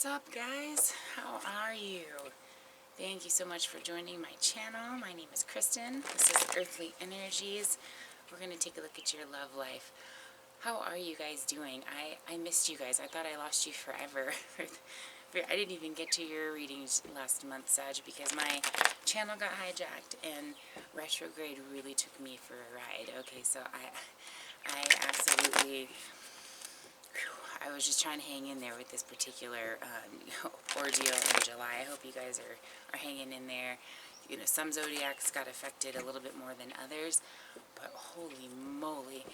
What's up, guys? How are you? Thank you so much for joining my channel. My name is Kristen. This is Earthly Energies. We're going to take a look at your love life. How are you guys doing? I missed you guys. I thought I lost you forever. I didn't even get to your readings last month, Sag, because my channel got hijacked and retrograde really took me for a ride. Okay, so I absolutely... I was just trying to hang in there with this particular ordeal in July. I hope you guys are hanging in there. You know, some zodiacs got affected a little bit more than others, but holy moly,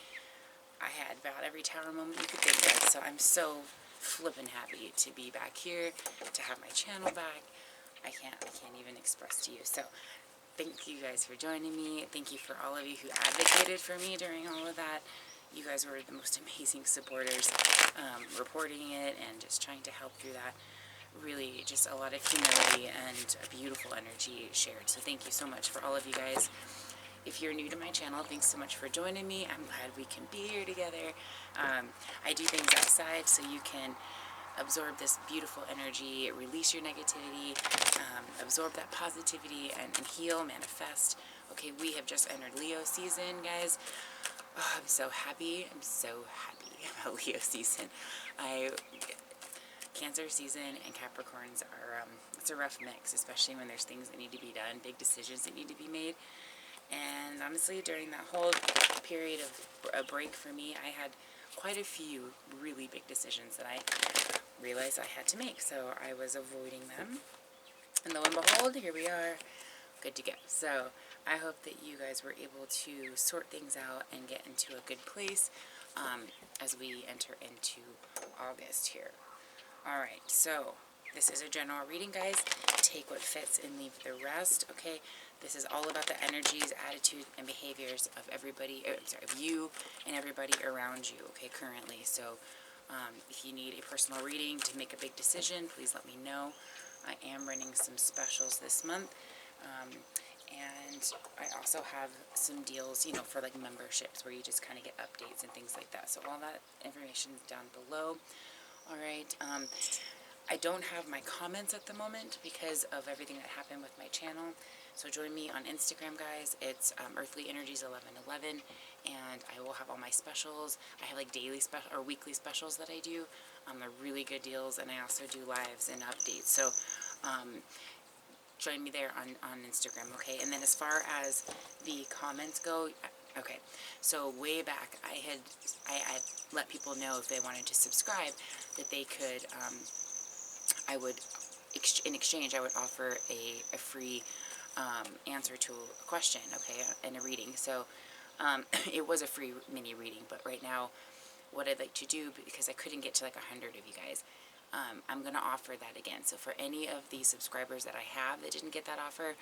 I had about every tower moment you could think of. So I'm so flippin' happy to be back here, to have my channel back. I can't even express to you. So thank you guys for joining me. Thank you for all of you who advocated for me during all of that. You guys were the most amazing supporters, reporting it and just trying to help through that. Really just a lot of humility and a beautiful energy shared. So thank you so much for all of you guys. If you're new to my channel, thanks so much for joining me. I'm glad we can be here together. I do things outside so you can absorb this beautiful energy, release your negativity, absorb that positivity, and heal, manifest. Okay, we have just entered Leo season, guys. Oh, I'm so happy. I'm so happy about Leo season. Cancer season and Capricorns are, it's a rough mix, especially when there's things that need to be done, big decisions that need to be made. And honestly, during that whole period of a break for me, I had quite a few really big decisions that I realized I had to make. So I was avoiding them. And lo and behold, here we are, good to go. So I hope that you guys were able to sort things out and get into a good place as we enter into August here. Alright, so this is a general reading, guys. Take what fits and leave the rest, okay? This is all about the energies, attitudes, and behaviors of everybody, of you and everybody around you, okay, currently. So if you need a personal reading to make a big decision, please let me know. I am running some specials this month. And I also have some deals, you know, for like memberships where you just kind of get updates and things like that. So all that information is down below. All right. I don't have my comments at the moment because of everything that happened with my channel. So join me on Instagram, guys. It's Earthly Energies 1111, and I will have all my specials. I have like daily special or weekly specials that I do. They're really good deals, and I also do lives and updates. So join me there on Instagram, okay? And then as far as the comments go, okay, so way back, I had let people know if they wanted to subscribe that they could, I would, in exchange, I would offer a free answer to a question, okay, and a reading. So it was a free mini reading, but right now, what I'd like to do, because I couldn't get to like 100 of you guys, I'm going to offer that again. So for any of the subscribers that I have that didn't get that offer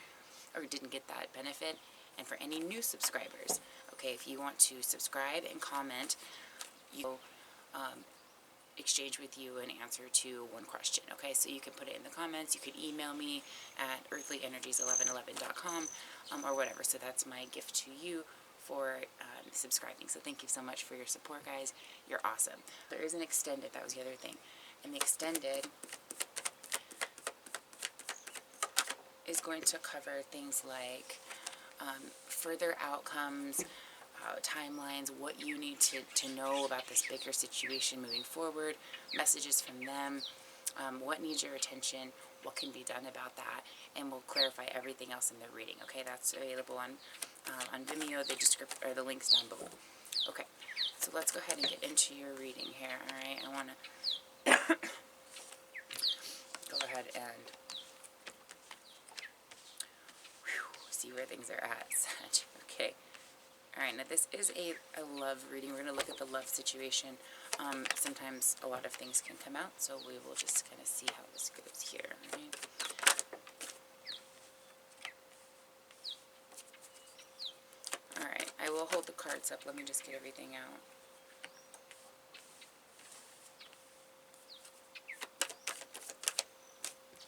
or didn't get that benefit, and for any new subscribers, okay, if you want to subscribe and comment, you'll exchange with you an answer to one question, okay? So you can put it in the comments. You could email me at earthlyenergies1111.com or whatever. So that's my gift to you for subscribing. So thank you so much for your support, guys. You're awesome. There is an extended, that was the other thing. And the extended is going to cover things like further outcomes, timelines, what you need to know about this bigger situation moving forward, messages from them, what needs your attention, what can be done about that, and we'll clarify everything else in the reading. Okay, that's available on Vimeo, the links down below. Okay, so let's go ahead and get into your reading here. All right, I want to go ahead and see where things are at. Okay. Alright, now this is a love reading. We're going to look at the love situation. Sometimes a lot of things can come out, so we will just kind of see how this goes here. Right? Alright, I will hold the cards up. Let me just get everything out.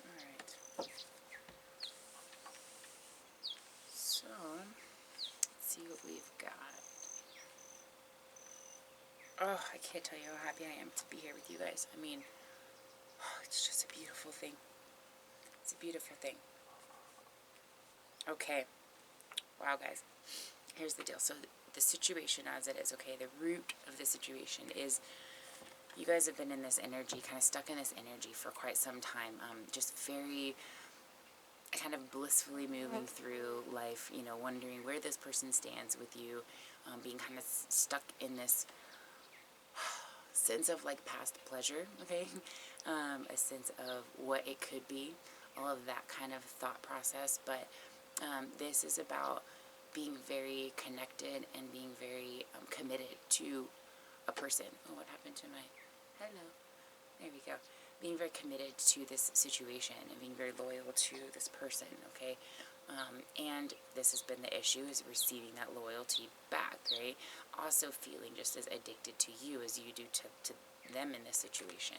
Alright. So, let's see what we've got. Oh, I can't tell you how happy I am to be here with you guys. I mean, oh, It's just a beautiful thing. It's a beautiful thing. Okay. Wow, guys. Here's the deal. So the situation as it is, okay, the root of the situation is you guys have been in this energy, kind of stuck in this energy for quite some time. Just very kind of blissfully moving through life, you know, wondering where this person stands with you, being kind of stuck in this sense of like past pleasure, okay, a sense of what it could be, all of that kind of thought process. But this is about being very connected and being very committed to a person. Oh, what happened to my, hello, there we go. Being very committed to this situation and being very loyal to this person, okay? And this has been the issue, is receiving that loyalty back, right? Also feeling just as addicted to you as you do to them in this situation.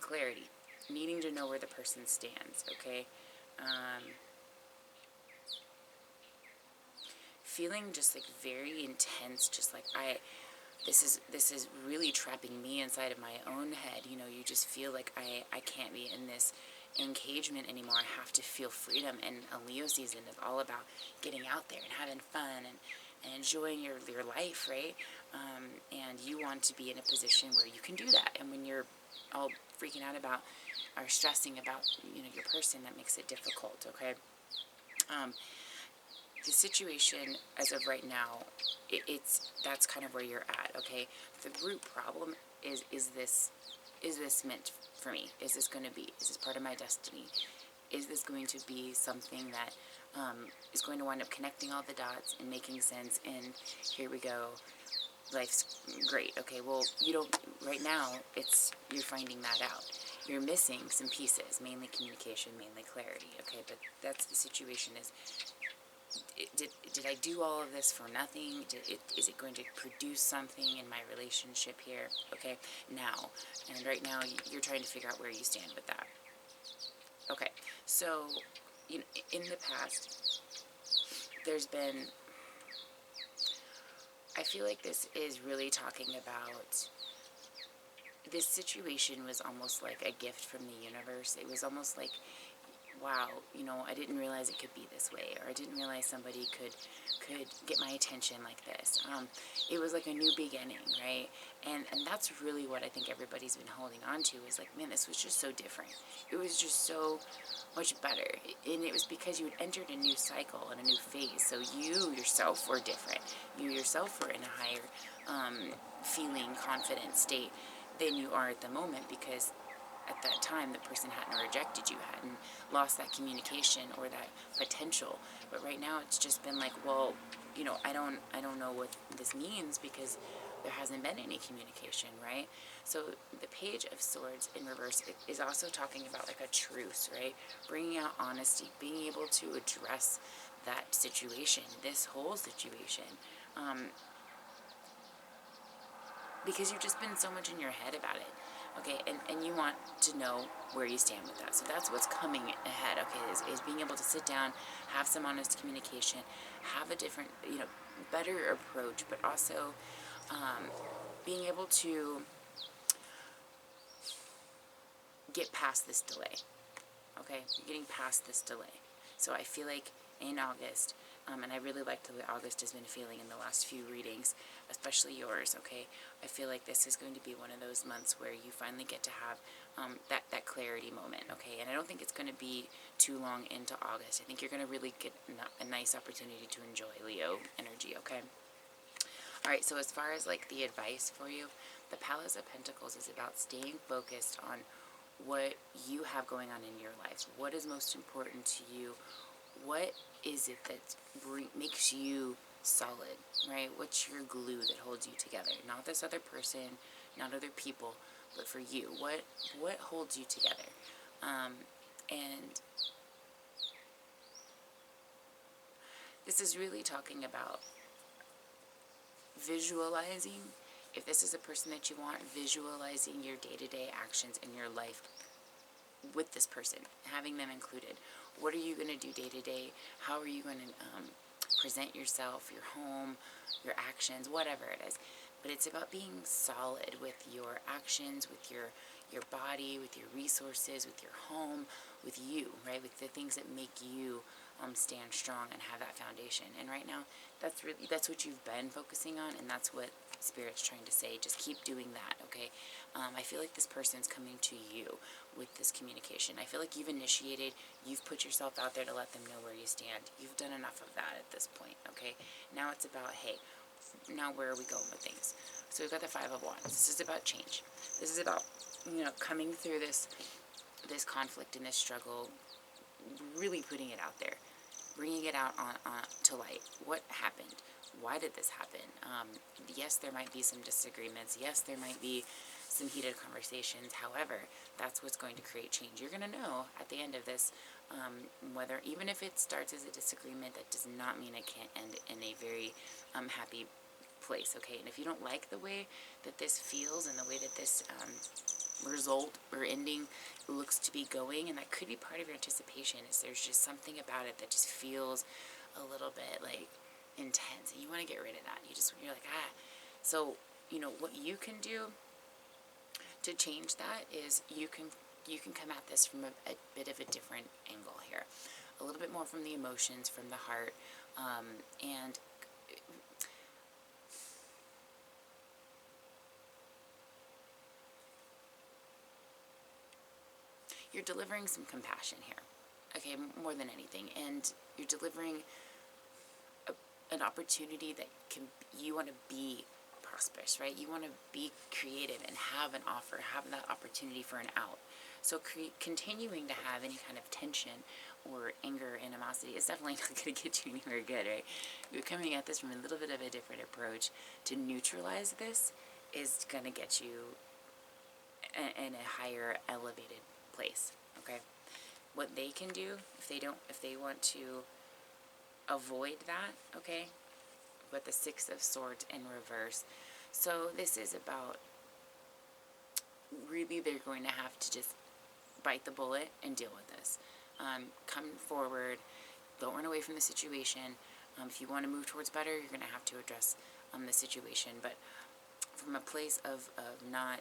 Clarity, needing to know where the person stands, okay? Feeling just like very intense, just like this is really trapping me inside of my own head. You know, you just feel like I can't be in this engagement anymore. I have to feel freedom. And a Leo season is all about getting out there and having fun and enjoying your life, right? And you want to be in a position where you can do that. And when you're all freaking out about or stressing about, you know, your person, that makes it difficult, okay? The situation as of right now, that's kind of where you're at, okay? The root problem is this meant for me? Is this going to be? Is this part of my destiny? Is this going to be something that is going to wind up connecting all the dots and making sense? And here we go. Life's great. Okay, well, you don't, right now, you're finding that out. You're missing some pieces, mainly communication, mainly clarity, okay? But that's the situation is, did I do all of this for nothing? Is it going to produce something in my relationship here? Okay, now. And right now, you're trying to figure out where you stand with that. Okay, so, you know, in the past, there's been, I feel like this is really talking about, this situation was almost like a gift from the universe. It was almost like, wow, you know, I didn't realize it could be this way, or I didn't realize somebody could get my attention like this. It was like a new beginning, right? And that's really what I think everybody's been holding on to, is like, man, this was just so different. It was just so much better. And it was because you had entered a new cycle and a new phase. So you yourself were different. You yourself were in a higher feeling, confident state than you are at the moment, because at that time the person hadn't rejected you, hadn't lost that communication or that potential. But right now it's just been like, well, you know, I don't know what this means, because there hasn't been any communication, right? So the Page of Swords in reverse is also talking about like a truce, right? Bringing out honesty, being able to address that situation, this whole situation, because you've just been so much in your head about it. Okay, and you want to know where you stand with that. So that's what's coming ahead, okay, is being able to sit down, have some honest communication, have a different, you know, better approach, but also being able to get past this delay, okay? You're getting past this delay. So I feel like in August, and I really liked the way August has been feeling in the last few readings, especially yours, okay? I feel like this is going to be one of those months where you finally get to have that clarity moment, okay? And I don't think it's going to be too long into August. I think you're going to really get a nice opportunity to enjoy Leo energy, okay? All right, so as far as like the advice for you, the Palace of Pentacles is about staying focused on what you have going on in your life. What is most important to you? What is it that makes you solid, right? What's your glue that holds you together? Not this other person, not other people, but for you. What holds you together? And this is really talking about visualizing. If this is a person that you want, visualizing your day-to-day actions in your life with this person, having them included. What are you going to do day to day? How are you going to present yourself, your home, your actions, whatever it is? But it's about being solid with your actions, with your body, with your resources, with your home, with you, right? With the things that make you stand strong and have that foundation. And right now, that's what you've been focusing on, and that's what Spirit's trying to say. Just keep doing that, okay? I feel like this person's coming to you with this communication. I feel like you've initiated, you've put yourself out there to let them know where you stand. You've done enough of that at this point, okay? Now it's about, hey, now where are we going with things? So we've got the Five of Wands. This is about change. This is about, coming through this conflict and this struggle, really putting it out there, bringing it out on to light. What happened? Why did this happen? Yes, there might be some disagreements. Yes, there might be some heated conversations. However, that's what's going to create change. You're going to know at the end of this, whether, even if it starts as a disagreement, that does not mean it can't end in a very happy place, okay? And if you don't like the way that this feels and the way that this result or ending looks to be going, and that could be part of your anticipation, is there's just something about it that just feels a little bit like intense, and you want to get rid of that. You're like, so what you can do to change that is you can come at this from a bit of a different angle here, a little bit more from the emotions, from the heart, and you're delivering some compassion here, okay, more than anything, and you're delivering an opportunity that you want to be prosperous, right? You want to be creative and have an offer, have that opportunity for an out. So continuing to have any kind of tension or anger, animosity is definitely not going to get you anywhere good, right? You're coming at this from a little bit of a different approach. To neutralize this is going to get you in a higher elevated place, okay? What they can do, if they want to avoid that, okay, with the Six of Swords in reverse. So this is about, really, they're going to have to just bite the bullet and deal with this. Come forward, don't run away from the situation. If you want to move towards better, you're going to have to address the situation, but from a place of not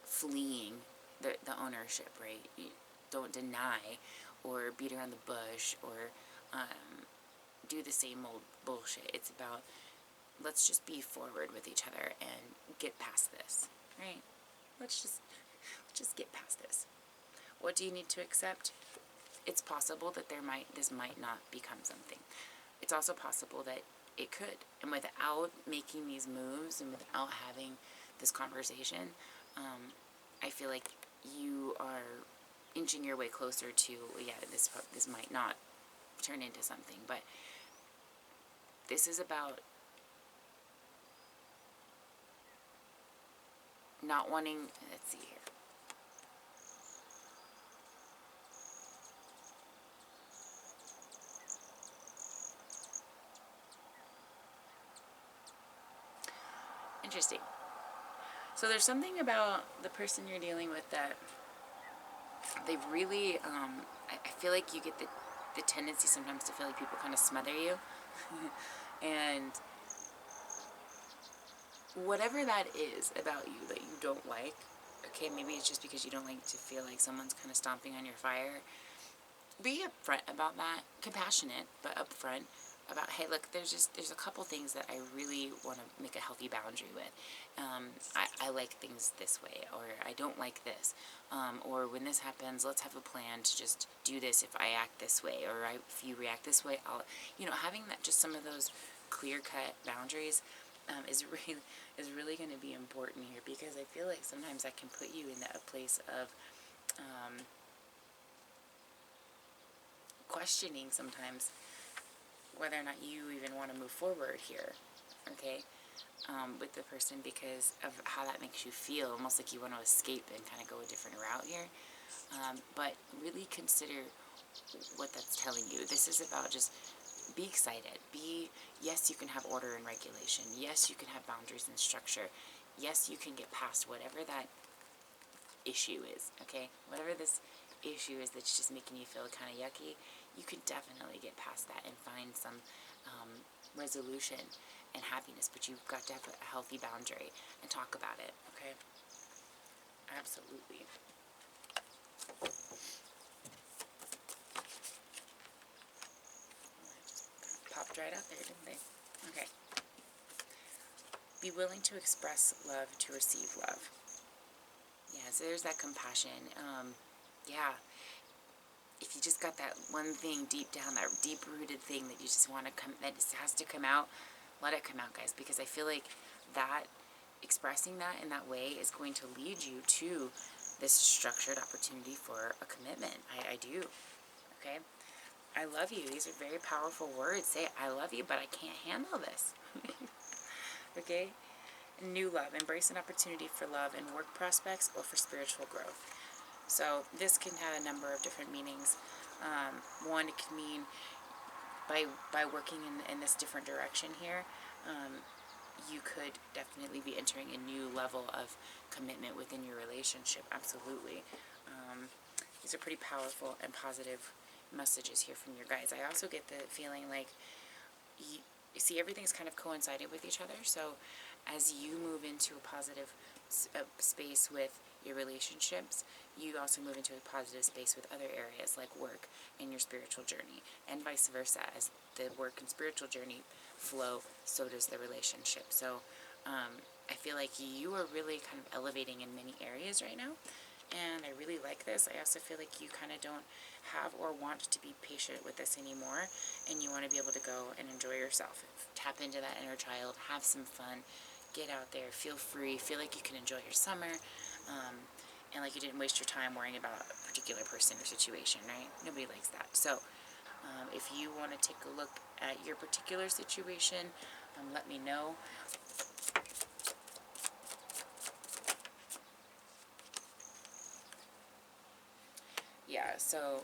fleeing the ownership, right? You don't deny or beat around the bush or do the same old bullshit. It's about, let's just be forward with each other and get past this, right? Let's just get past this. What do you need to accept? It's possible that this might not become something. It's also possible that it could. And without making these moves and without having this conversation, I feel like you are inching your way closer to, this might not turn into something. But this is about not wanting, let's see here. Interesting. So there's something about the person you're dealing with that they really, I feel like you get the tendency sometimes to feel like people kind of smother you. And whatever that is about you that you don't like, okay, maybe it's just because you don't like to feel like someone's kind of stomping on your fire. Be upfront about that, compassionate, but upfront about, hey, look, there's a couple things that I really want to make a healthy boundary with. I like things this way, or I don't like this, or when this happens, let's have a plan to just do this if I act this way, or if you react this way, I'll, having that, just some of those clear-cut boundaries is really going to be important here, because I feel like sometimes that can put you in a place of questioning sometimes whether or not you even want to move forward here, okay, with the person, because of how that makes you feel, almost like you want to escape and kind of go a different route here. But really consider what that's telling you. This is about just be excited. Yes, you can have order and regulation. Yes, you can have boundaries and structure. Yes, you can get past whatever that issue is, okay? Whatever this issue is that's just making you feel kind of yucky, you can definitely get past that and find some resolution and happiness, but you've got to have a healthy boundary and talk about it, okay? Absolutely. Popped right out there, didn't they? Okay. Be willing to express love to receive love. Yeah, so there's that compassion. Yeah. If you just got that one thing deep down, that deep-rooted thing that you just want to come, that just has to come out, let it come out, guys. Because I feel like that, expressing that in that way is going to lead you to this structured opportunity for a commitment. I do. Okay? I love you. These are very powerful words. Say, I love you, but I can't handle this. Okay? New love. Embrace an opportunity for love in work prospects or for spiritual growth. So this can have a number of different meanings. One, it can mean by working in this different direction here, you could definitely be entering a new level of commitment within your relationship. Absolutely. These are pretty powerful and positive messages here from your guides. I also get the feeling like you see everything's kind of coincided with each other. So as you move into a positive space with your relationships, you also move into a positive space with other areas like work and your spiritual journey, and vice versa. As the work and spiritual journey flow, so does the relationship. So I feel like you are really kind of elevating in many areas right now, and I really like this. I also feel like you kind of don't have or want to be patient with this anymore, and you want to be able to go and enjoy yourself. Tap into that inner child, have some fun, get out there, feel free, feel like you can enjoy your summer, and like you didn't waste your time worrying about a particular person or situation, right? Nobody likes that. So if you want to take a look at your particular situation, let me know. Yeah, so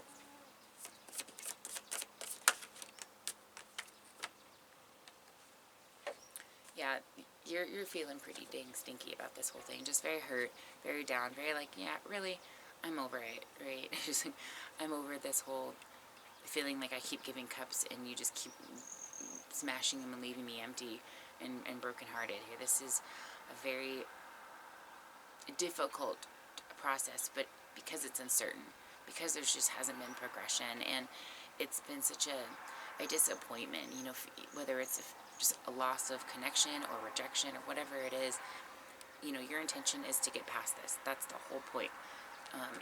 yeah, you're feeling pretty dang stinky about this whole thing. Just very hurt, very down, very like, yeah, really, I'm over it, right? I'm over this whole feeling like I keep giving cups and you just keep smashing them and leaving me empty and brokenhearted here. This is a very difficult process, but because it's uncertain, because there just hasn't been progression, and it's been such a disappointment, you know, whether it's just a loss of connection or rejection or whatever it is, you know, your intention is to get past this. That's the whole point,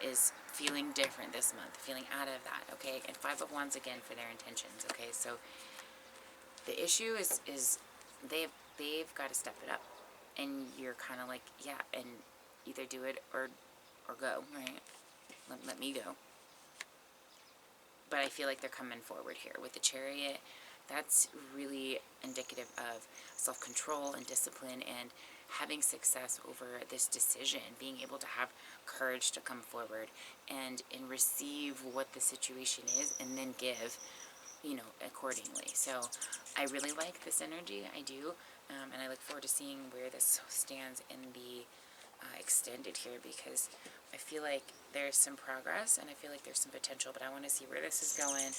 is feeling different this month, feeling out of that, okay? And Five of Wands again for their intentions, okay? So the issue is they've got to step it up, and you're kind of like, yeah, and either do it or go, right? Let me go. But I feel like they're coming forward here with the Chariot. That's really indicative of self-control and discipline and having success over this decision, being able to have courage to come forward and receive what the situation is and then give, you know, accordingly. So I really like this energy. I do. And I look forward to seeing where this stands in the extended here, because I feel like there's some progress and I feel like there's some potential, but I want to see where this is going,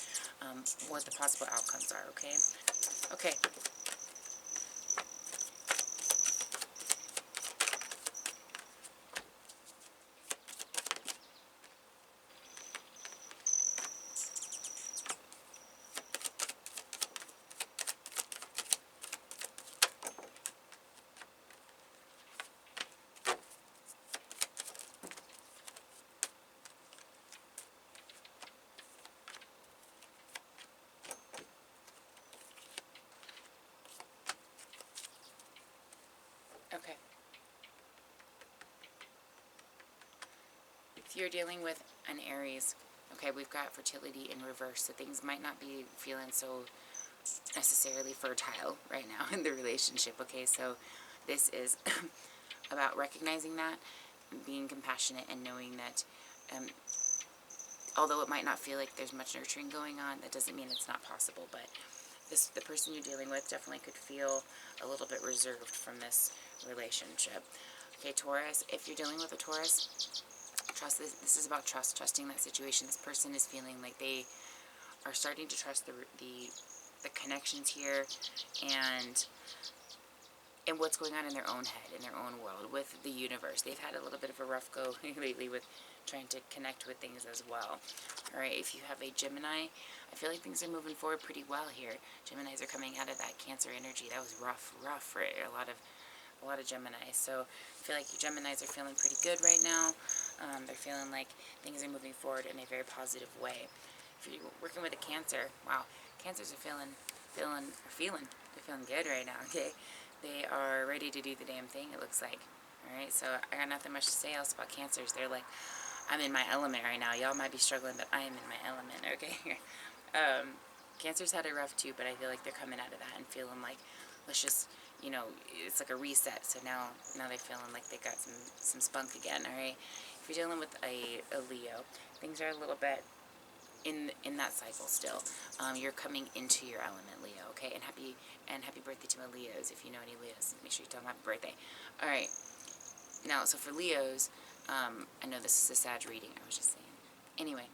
what the possible outcomes are, okay? Okay. Okay. If you're dealing with an Aries, okay, we've got fertility in reverse, so things might not be feeling so necessarily fertile right now in the relationship, okay? So this is about recognizing that, being compassionate, and knowing that although it might not feel like there's much nurturing going on, that doesn't mean it's not possible. But the person you're dealing with definitely could feel a little bit reserved from this relationship. Okay, Taurus, if you're dealing with a Taurus, trust this. This is about trust, trusting that situation. This person is feeling like they are starting to trust the connections here, and and what's going on in their own head, in their own world, with the universe. They've had a little bit of a rough go lately with trying to connect with things as well. All right, if you have a Gemini, I feel like things are moving forward pretty well here. Geminis are coming out of that Cancer energy. That was rough for a lot of Geminis. So I feel like your Geminis are feeling pretty good right now. They're feeling like things are moving forward in a very positive way. If you're working with a Cancer, wow, Cancers are feeling good right now. Okay, they are ready to do the damn thing, it looks like. All right, so I got nothing much to say else about Cancers. They're like, I'm in my element right now. Y'all might be struggling, but I am in my element. Okay. Cancers had it rough too, but I feel like they're coming out of that and feeling like, let's just, it's like a reset. So now they're feeling like they got some spunk again. All right. If you're dealing with a Leo, things are a little bit in that cycle still. You're coming into your element, Leo. Okay, and happy birthday to my Leos. If you know any Leos, make sure you tell them happy birthday. All right. Now, so for Leos, I know this is a Sag reading. I was just saying. Anyway.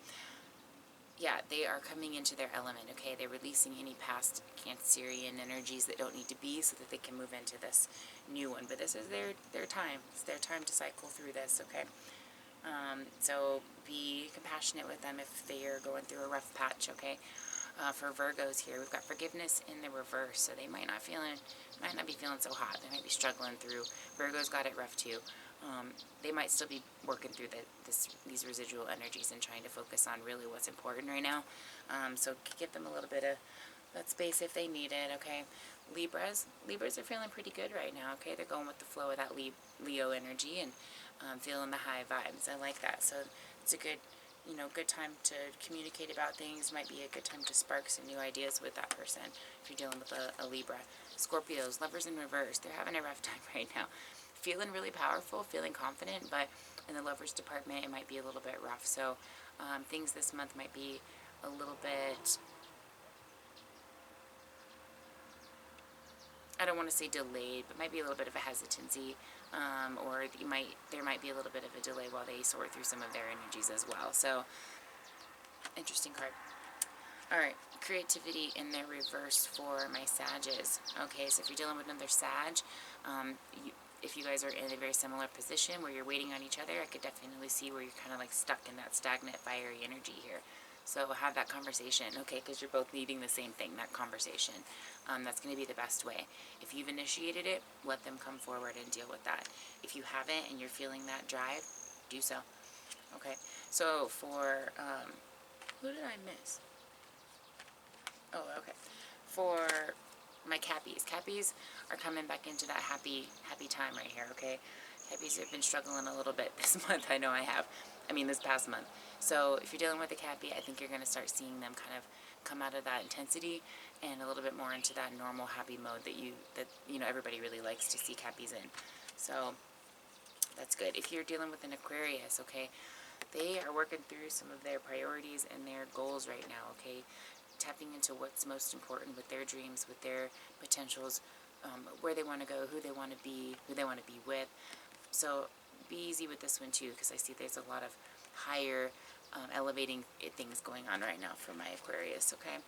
Yeah, they are coming into their element, okay? They're releasing any past Cancerian energies that don't need to be so that they can move into this new one. But this is their time. It's their time to cycle through this, okay? So be compassionate with them if they are going through a rough patch, okay? For Virgos here, we've got forgiveness in the reverse, so they might not be feeling so hot. They might be struggling through. Virgo's got it rough too. They might still be working through these residual energies and trying to focus on really what's important right now. So give them a little bit of that space if they need it, okay? Libras are feeling pretty good right now, okay? They're going with the flow of that Leo energy and feeling the high vibes. I like that. So it's a good time to communicate about things. Might be a good time to spark some new ideas with that person if you're dealing with a Libra. Scorpios, lovers in reverse, they're having a rough time right now. Feeling really powerful, feeling confident, but in the lovers department it might be a little bit rough. So things this month might be a little bit, I don't want to say delayed, but might be a little bit of a hesitancy, or there might be a little bit of a delay while they sort through some of their energies as well. So interesting card. All right, creativity in the reverse for my Sages. Okay, so if you're dealing with another Sag, if you guys are in a very similar position where you're waiting on each other, I could definitely see where you're kind of like stuck in that stagnant, fiery energy here. So have that conversation, okay, because you're both needing the same thing, that conversation. That's going to be the best way. If you've initiated it, let them come forward and deal with that. If you haven't and you're feeling that drive, do so. Okay, so for, who did I miss? Oh, okay. For my Cappies are coming back into that happy time right here, okay? Cappies have been struggling a little bit this month. I know I have. This past month. So if you're dealing with a Cappy, I think you're going to start seeing them kind of come out of that intensity and a little bit more into that normal happy mode that everybody really likes to see Cappies in. So that's good. If you're dealing with an Aquarius, okay, they are working through some of their priorities and their goals right now, okay? Tapping into what's most important with their dreams, with their potentials, where they want to go, who they want to be with. So be easy with this one too, because I see there's a lot of higher elevating things going on right now for my Aquarius, okay?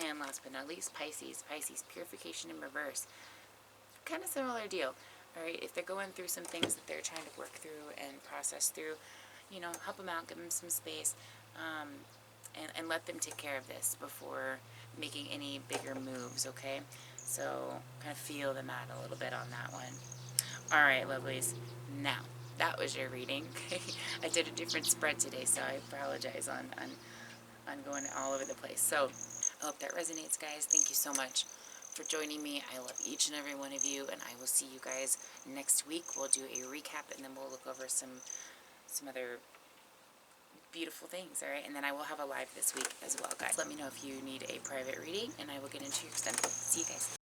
And last but not least, Pisces, purification in reverse. Kind of similar deal, all right? If they're going through some things that they're trying to work through and process through, help them out, give them some space, and let them take care of this before making any bigger moves, okay? So kind of feel them out a little bit on that one. All right, lovelies. Now, that was your reading. I did a different spread today, so I apologize on going all over the place. So I hope that resonates, guys. Thank you so much for joining me. I love each and every one of you, and I will see you guys next week. We'll do a recap, and then we'll look over some other beautiful things, all right? And then I will have a live this week as well, guys. Let me know if you need a private reading, and I will get into your extent. See you guys.